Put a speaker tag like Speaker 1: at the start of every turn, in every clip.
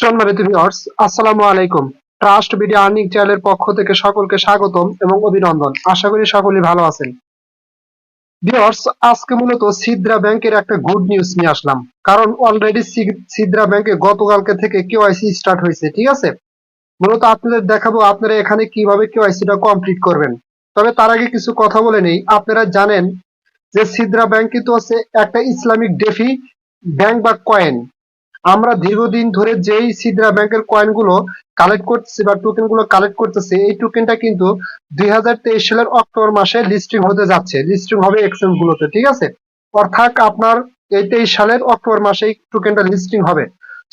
Speaker 1: সম্মানিত ভিউয়ার্স, আসসালামু আলাইকুম। ট্রাস্ট ভিডিও আর্নিং চ্যানেলের পক্ষ থেকে সকলকে স্বাগতম এবং অভিনন্দন। আশা করি সকলেই ভালো আছেন। ভিউয়ার্স, আজকে মূলত সিদ্রা ব্যাংকের একটা গুড নিউজ নিয়ে আসলাম। কারণ অলরেডি সিদ্রা ব্যাংকে গতকালকে থেকে কেওয়াইসি স্টার্ট হয়েছে, ঠিক আছে? মূলত আপনাদের দেখাবো আপনারা এখানে কিভাবে কেওয়াইসিটা কমপ্লিট করবেন। তবে তার আগে কিছু কথা বলে নেই। আপনারা জানেন যে সিদ্রা ব্যাংক কিন্তু হচ্ছে একটা ইসলামিক ডেফি ব্যাংক বা কয়েন। আমরা দীর্ঘদিন ধরে যেই সিদ্রা ব্যাংকের কয়েন গুলো কালেক্ট করতেছি বা টোকেন গুলো কালেক্ট করতেছি, এই টোকেনটা কিন্তু 2023 সালের অক্টোবর মাসে লিস্টিং হতে যাচ্ছে, লিস্টিং হবে এক্সচেঞ্জ গুলোতে, ঠিক আছে? অর্থাৎ আপনার এই 23 সালের অক্টোবর মাসে এই টোকেনটা লিস্টিং হবে।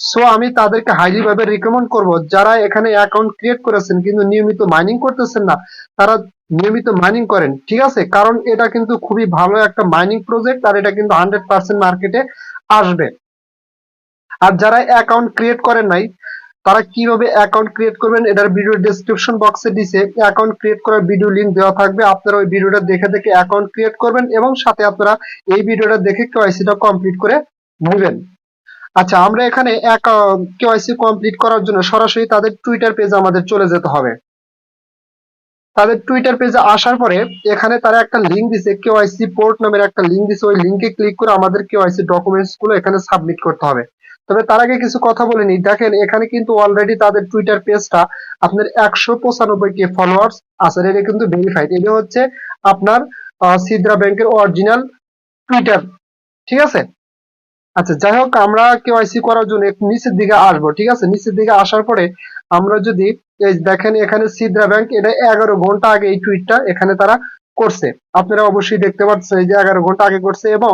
Speaker 1: সো আমি তাদেরকে হাইলি ভাবে রিকমেন্ড করব, যারা এখানে অ্যাকাউন্ট ক্রিয়েট করেছেন কিন্তু নিয়মিত মাইনিং করতেছেন না, তারা নিয়মিত মাইনিং করেন, ঠিক আছে? কারণ এটা কিন্তু খুবই ভালো একটা মাইনিং প্রজেক্ট, আর এটা কিন্তু 100% মার্কেটে আসবে। আর যারা অ্যাকাউন্ট ক্রিয়েট করেন নাই, তারা কিভাবে অ্যাকাউন্ট ক্রিয়েট করবেন এটার ভিডিও ডেসক্রিপশন বক্সে দিছে অ্যাকাউন্ট ক্রিয়েট করার ভিডিও লিংক দেওয়া থাকবে। আপনারা ওই ভিডিওটা দেখে দেখে অ্যাকাউন্ট ক্রিয়েট করবেন এবং সাথে আপনারা এই ভিডিওটা দেখে কেওয়াইসিটা কমপ্লিট করে নেবেন। আচ্ছা, আমরা এখানে কেওয়াইসি কমপ্লিট করার জন্য সরাসরি তাদের টুইটার পেজে আমাদের চলে যেতে হবে। তাদের টুইটার পেজে আসার পরে এখানে তারা একটা লিংক দিছে, কেওয়াইসি পোর্ট নামের একটা লিংক দিছে। ওই লিংকে ক্লিক করে আমাদের কেওয়াইসি ডকুমেন্টস গুলো এখানে সাবমিট করতে হবে। তবে তার আগে কিছু কথা বলে নিই। দেখেন এখানে কিন্তু অলরেডি তাদের টুইটার পেজটা আপনার 195 কে ফলোয়ার্স আছে, এটা কিন্তু ভেরিফাইড। এটা হচ্ছে আপনার সিদ্রা ব্যাংকের অরিজিনাল টুইটার, ঠিক আছে? আচ্ছা, যাই হোক, আমরা কেওয়াইসি করার জন্য একটু নিচের দিকে আসবো, ঠিক আছে? নিচের দিকে আসার পরে আমরা যদি এই দেখেন এখানে সিদ্রা ব্যাংক, এটা 11 ঘন্টা আগে এই টুইটটা এখানে তারা করছে। আপনারা অবশ্যই দেখতে পাচ্ছেন এই যে 11 ঘন্টা আগে করছে। এবং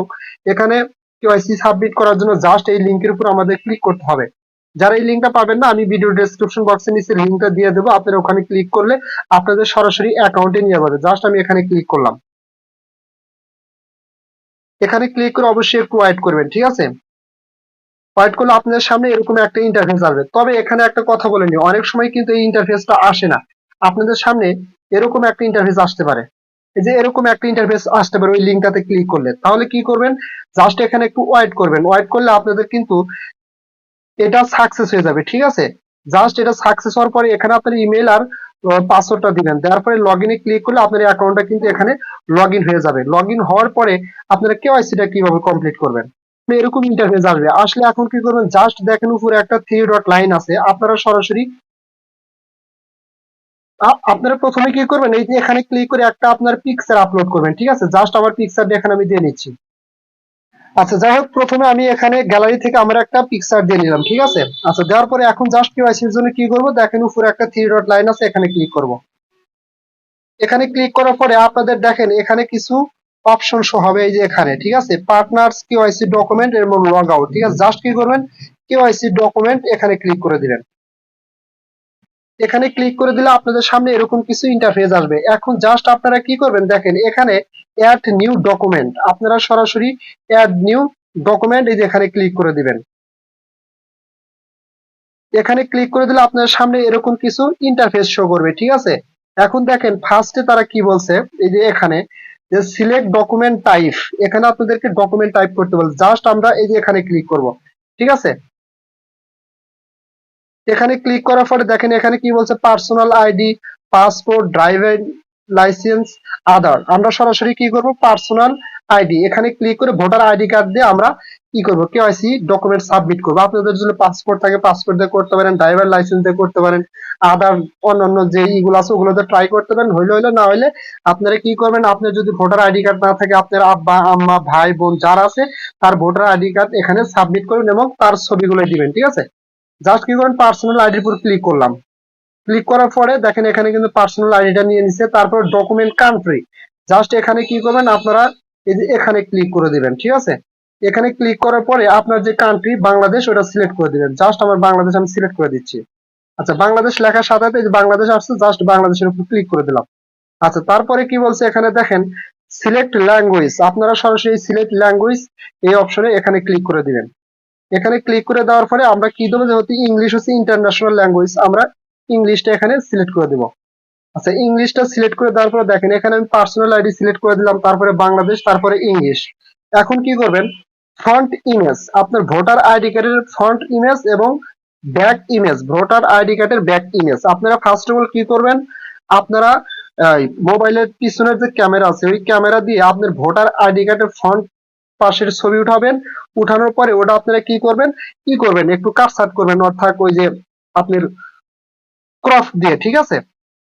Speaker 1: এখানে কেওয়াইসি সাবমিট করার জন্য জাস্ট এই লিংকের উপর আমাদের ক্লিক করতে হবে। যারা এই লিংকটা পাবেন না, আমি ভিডিও ডেসক্রিপশন বক্সে নিচে লিংকটা দিয়ে দেবো। আপনারা ওখানে ক্লিক করলে আপনাদের সরাসরি অ্যাকাউন্টে নিয়ে যাবে। জাস্ট আমি এখানে ক্লিক করলাম। এখানে ক্লিক করে অবশ্যই একটু ওয়েট করবেন, ঠিক আছে? ওয়েট করলে আপনাদের সামনে এরকম একটা ইন্টারফেস আসবে। তবে এখানে একটা কথা বলে নিই, অনেক সময় কিন্তু এই ইন্টারফেসটা আসে না। আপনাদের সামনে এরকম একটা ইন্টারফেস আসতে পারে। এই যে এরকম একটা ইন্টারফেস আসতে পারে ওই লিংকটাতে ক্লিক করলে। তাহলে কি করবেন, জাস্ট এখানে একটু ওয়েট করবেন। ওয়েট করলে আপনাদের কিন্তু এটা সাকসেস হয়ে যাবে, ঠিক আছে? জাস্ট এটা সাকসেস হওয়ার পরে এখানে আপনার ইমেল আর পাসওয়ার্ডটা দিবেন। দেওয়ার পরে লগ ইনে ক্লিক করলে আপনার অ্যাকাউন্টটা কিন্তু এখানে লগ ইন হয়ে যাবে। লগ ইন হওয়ার পরে আপনারা কেওয়াইসিটা কিভাবে কমপ্লিট করবেন, এরকম ইন্টারফেস আসবে। আসলে এখন কি করবেন, জাস্ট দেখেন উপরে একটা 3 ডট লাইন আছে। আপনারা সরাসরি আপনারা প্রথমে কি করবেন, এই যে এখানে ক্লিক করে একটা আপনার পিকচার আপলোড করবেন, ঠিক আছে? জাস্ট আমার পিকচারটা এখানে আমি দিয়ে নিচ্ছি। আচ্ছা, যাই হোক, প্রথমে আমি এখানে গ্যালারি থেকে আমার একটা পিকচার দিয়ে নিলাম, ঠিক আছে? আচ্ছা, দেওয়ার পরে এখন জাস্ট কেওয়াইসির জন্য কি করব, দেখেন উপরে একটা 3 ডট লাইন আছে, এখানে ক্লিক করব। এখানে ক্লিক করার পরে আপনাদের দেখেন এখানে কিছু অপশন শো হবে, এই যে এখানে, ঠিক আছে? পার্টনার্স কেওয়াইসি ডকুমেন্ট এবং লগ আউট, ঠিক আছে? জাস্ট কি করবেন, কেওয়াইসি ডকুমেন্ট এখানে ক্লিক করে দিবেন। এখানে ক্লিক করে দিলে আপনাদের সামনে এরকম কিছু ইন্টারফেস আসবে। এখন জাস্ট আপনারা কি করবেন, দেখেন এখানে অ্যাড নিউ ডকুমেন্ট, আপনারা সরাসরি অ্যাড নিউ ডকুমেন্ট এই যে এখানে ক্লিক করে দিবেন। এখানে ক্লিক করে দিলে আপনার সামনে এরকম কিছু ইন্টারফেস শো করবে, ঠিক আছে? এখন দেখেন ফার্স্টে তারা কি বলছে, এই যে এখানে যে সিলেক্ট ডকুমেন্ট টাইপ, এখানে আপনাদেরকে ডকুমেন্ট টাইপ করতে বলছে। জাস্ট আমরা এই যে এখানে ক্লিক করব, ঠিক আছে? এখানে ক্লিক করার পরে দেখেন এখানে কি বলছে, personal ID, passport, driving licence, Aadhaar. আমরা সরাসরি কি করব, পার্সোনাল আইডি এখানে ক্লিক করে ভোটার আইডি কার্ড দিয়ে আমরা কি করব, কেওয়াইসি ডকুমেন্ট সাবমিট করব। আপনাদের যদি পাসপোর্ট থাকে পাসপোর্ট দিয়ে করতে পারেন, ড্রাইভার লাইসেন্স দিয়ে করতে পারেন, আদার অন্যান্য যে ইগুলো আছে ওগুলোতে ট্রাই করতে পারেন। হইলে হইলে, না হইলে আপনারা কি করবেন, আপনার যদি ভোটার আইডি কার্ড না থাকে, আপনার আব্বা আম্মা ভাই বোন যারা আছে তার ভোটার আইডি কার্ড এখানে সাবমিট করবেন এবং তার ছবিগুলো দিবেন, ঠিক আছে? জাস্ট কি করেন, পার্সোনাল আইডির উপর ক্লিক করলাম। ক্লিক করার পরে দেখেন এখানে কিন্তু পার্সোনাল আইডিটা নিয়ে নিছে। তারপর ডকুমেন্ট কান্ট্রি, জাস্ট এখানে কি করবেন, আপনারা এই যে এখানে ক্লিক করে দিবেন, ঠিক আছে? এখানে ক্লিক করার পরে আপনার যে কান্ট্রি বাংলাদেশ ওটা সিলেক্ট করে দিবেন। জাস্ট আমার বাংলাদেশ আমি সিলেক্ট করে দিচ্ছি। আচ্ছা, বাংলাদেশ লেখার সাথে সাথে এই যে বাংলাদেশ আসছে, জাস্ট বাংলাদেশের উপর ক্লিক করে দিলাম। আচ্ছা, তারপরে কি বলছে এখানে দেখেন সিলেক্ট ল্যাঙ্গুয়েজ, আপনারা সরাসরি সিলেক্ট ল্যাঙ্গুয়েজ এই অপশনে এখানে ক্লিক করে দিবেন। এখানে ক্লিক করে দেওয়ার পরে আমরা কি দেবো, যেহেতু ইংলিশ হচ্ছে ইন্টারন্যাশনাল ল্যাঙ্গুয়েজ, আমরা ইংলিশটা এখানে সিলেক্ট করে দেবো। আচ্ছা, ইংলিশটা সিলেক্ট করে দেওয়ার পরে দেখেন এখানে আমি পার্সোনাল আইডি সিলেক্ট করে দিলাম, তারপরে বাংলাদেশ, তারপরে ইংলিশ। এখন কি করবেন, ফ্রন্ট ইমেজ, আপনার ভোটার আইডি কার্ডের ফ্রন্ট ইমেজ এবং ব্যাক ইমেজ, ভোটার আইডি কার্ডের ব্যাক ইমেজ। আপনারা ফার্স্ট অফ অল কি করবেন, আপনারা মোবাইলের পিছনের যে ক্যামেরা আছে ওই ক্যামেরা দিয়ে আপনার ভোটার আইডি কার্ডের ফ্রন্ট পাশের ছবি উঠাবেন। উঠানোর পরে ওটা আপনারা কি করবেন একটু কাটছাট করবেন, অর্থাৎ ওই যে আপনার ক্রপ দিয়ে, ঠিক আছে।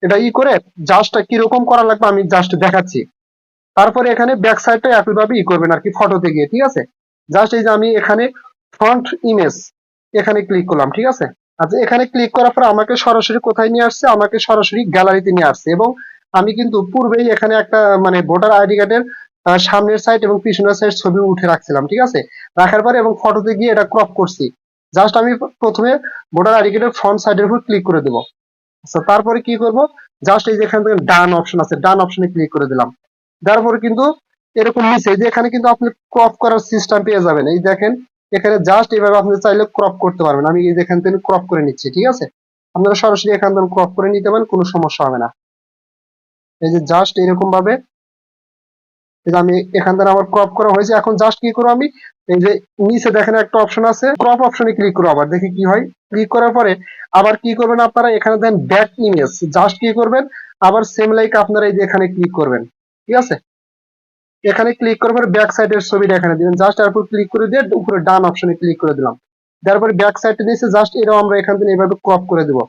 Speaker 1: এটা করে জাস্ট কিরকম করা লাগবে আমি জাস্ট দেখাচ্ছি। তারপরে এখানে ব্যাক সাইডটা একইভাবে করবেন আর কি, ফটোতে গিয়ে, ঠিক আছে। জাস্ট এই যে আমি এখানে ফ্রন্ট ইমেজ এখানে ক্লিক করলাম, ঠিক আছে। আচ্ছা, এখানে ক্লিক করার পর আমাকে সরাসরি কোথায় নিয়ে আসছে, আমাকে সরাসরি গ্যালারিতে নিয়ে আসছে। এবং আমি কিন্তু পূর্বেই এখানে একটা মানে ভোটার আইডি কার্ডের সামনের সাইড এবং পিছনের সাইড ছবি উঠে রাখছিলাম, ঠিক আছে। রাখার পরে এবং ফটোতে গিয়ে এটা ক্রপ করছি। জাস্ট আমি প্রথমে ভোটার আইডি কার্ডের ফ্রন্ট সাইডের উপর ক্লিক করে দেবো। আচ্ছা, তারপরে কি করব, জাস্ট এই যে এখান থেকে ডান অপশন আছে, ডান অপশনে ক্লিক করে দিলাম। তারপরে কিন্তু এরকম নিচে যে এখানে কিন্তু আপনি ক্রপ করার সিস্টেম পেয়ে যাবেন। এই দেখেন এখানে জাস্ট এইভাবে আপনি চাইলে ক্রপ করতে পারবেন। আমি এই এখান থেকে ক্রপ করে নিচ্ছি, ঠিক আছে। আপনারা সরাসরি এখান থেকে ক্রপ করে নিতে পারেন, কোনো সমস্যা হবে না। এই যে জাস্ট এরকম ভাবে এই যে আমি এখান থেকে আমার ক্রপ করা হয়েছে। এখন জাস্ট কি করবো, আমি এই যে নিচে দেখেন একটা অপশন আছে, ক্রপ অপশনে ক্লিক করবো। আবার দেখি কি হয়। ক্লিক করার পরে আবার কি করবেন আপনারা, এখানে দেন ব্যাক ইমেজ, জাস্ট কি করবেন আবার সেম লাইক আপনারা এই যে এখানে ক্লিক করবেন, ঠিক আছে। এখানে ক্লিক করার পরে ব্যাক সাইডের ছবিটা এখানে দিবেন, জাস্ট তারপর ক্লিক করে দিয়ে উপরে ডান অপশনে ক্লিক করে দিলাম। তারপরে ব্যাক সাইডে দিয়েছে জাস্ট এটাও আমরা এখান থেকে এইভাবে ক্রপ করে দেবো,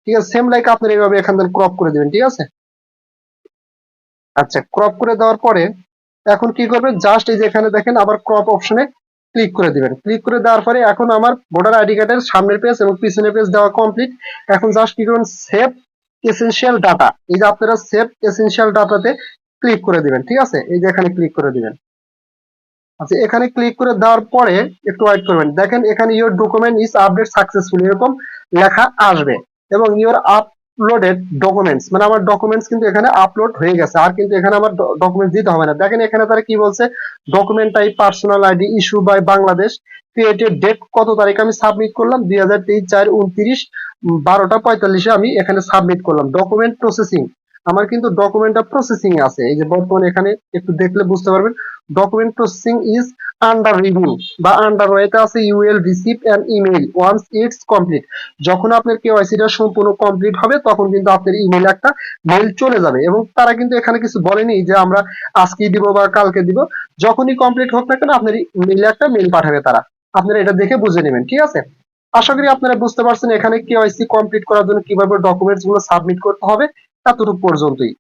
Speaker 1: ঠিক আছে। সেম লাইক আপনারা এইভাবে এখান থেকে ক্রপ করে দিবেন, ঠিক আছে। আচ্ছা, ক্রপ করে দেওয়ার পরে এখন কি করবেন, জাস্ট এই যে এখানে দেখেন আবার ক্রপ অপশনে ক্লিক করে দিবেন। ক্লিক করে দেওয়ার পরে এখন আমার ভোটার আইডি কার্ডের সামনের পেজ এবং পিছনের পেজ দেওয়া কমপ্লিট। এখন জাস্ট কি করবেন, সেভ এসেনশিয়াল ডাটা, এই যে আপনারা সেভ এসেনশিয়াল ডাটাতে ক্লিক করে দিবেন, ঠিক আছে। এই যে এখানে ক্লিক করে দিবেন। আচ্ছা, এখানে ক্লিক করে দেওয়ার পরে একটু ওয়েট করবেন। দেখেন এখানে your document is update successful এরকম লেখা আসবে। এবং ইওর আপলোডেড ডকুমেন্টস, মানে আমার ডকুমেন্টস কিন্তু এখানে আপলোড হয়ে গেছে। আর কিন্তু এখানে আমার ডকুমেন্টস দিতে হবে না। দেখেন এখানে তারা কি বলছে, document type personal ID, issue by Bangladesh, created date কত তারিখ আমি সাবমিট করলাম, 2023/4/29/12:45 আমি এখানে সাবমিট করলাম। ডকুমেন্ট প্রসেসিং, আমার কিন্তু ডকুমেন্টটা প্রসেসিং এ আছে। এই যে বর্তমানে এখানে একটু দেখলে বুঝতে পারবেন, document processing is under review বা আন্ডার ওয়েতে আছে, you will receive an email once it's complete. যখন আপনার কেওয়াইসিটা সম্পূর্ণ কমপ্লিট হবে তখন কিন্তু আপনার ইমেইলে একটা মেইল চলে যাবে। এবং তারা কিন্তু এখানে কিছু বলেনি যে আমরা আজকেই দিব বা কালকে দিব, যখনই কমপ্লিট হোক না কেন আপনার মেইলে একটা মেইল পাঠাবে তারা। আপনারা এটা দেখে বুঝে নেবেন, ঠিক আছে। আশা করি আপনারা বুঝতে পারছেন এখানে কেওয়াইসি কমপ্লিট করার জন্য কিভাবে ডকুমেন্টস গুলো সাবমিট করতে হবে, এতটুকু পর্যন্তই।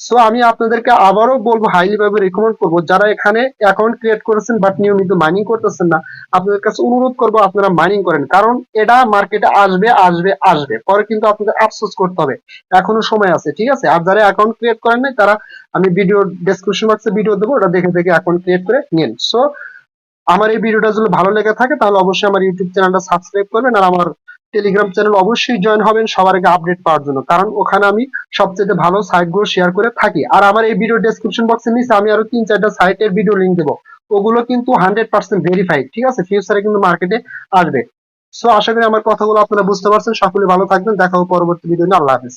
Speaker 1: সো আমি আপনাদেরকে আবারও বলবো, হাইলি ভাবে রেকমেন্ড করবো, যারা এখানে অ্যাকাউন্ট ক্রিয়েট করেছেন বাট নিয়মিত মাইনিং করতেছেন না, আপনাদের কাছে অনুরোধ করবো আপনারা মাইনিং করেন। কারণ এটা মার্কেটে আসবে আসবে আসবে, পরে কিন্তু আপনাদের আফসোস করতে হবে। এখনো সময় আছে, ঠিক আছে। আর যারা অ্যাকাউন্ট ক্রিয়েট করেন নাই তারা, আমি ভিডিও ডেসক্রিপশন বক্সে ভিডিও দেবো, ওটা দেখে দেখে অ্যাকাউন্ট ক্রিয়েট করে নিন। সো আমার এই ভিডিওটা যদি ভালো লেগে থাকে তাহলে অবশ্যই আমার ইউটিউব চ্যানেলটা সাবস্ক্রাইব করবেন। আর আমার টেলিগ্রাম চ্যানেল অবশ্যই জয়েন হবেন সবার আগে আপডেট পাওয়ার জন্য, কারণ ওখানে আমি সবচেয়ে ভালো সাইটগুলো শেয়ার করে থাকি। আর আমার এই ভিডিও ডেসক্রিপশন বক্সের নিচে আমি আরো 3-4টা সাইটের ভিডিও লিংক দেবো, ওগুলো কিন্তু 100% ভেরিফাইড, ঠিক আছে। ফিউচারে কিন্তু মার্কেটে আসবে। সো আশা করি আমার কথাগুলো আপনারা বুঝতে পারছেন। সকলে ভালো থাকবেন, দেখা হবে পরবর্তী ভিডিও নিয়ে। আল্লাহ হাফেজ।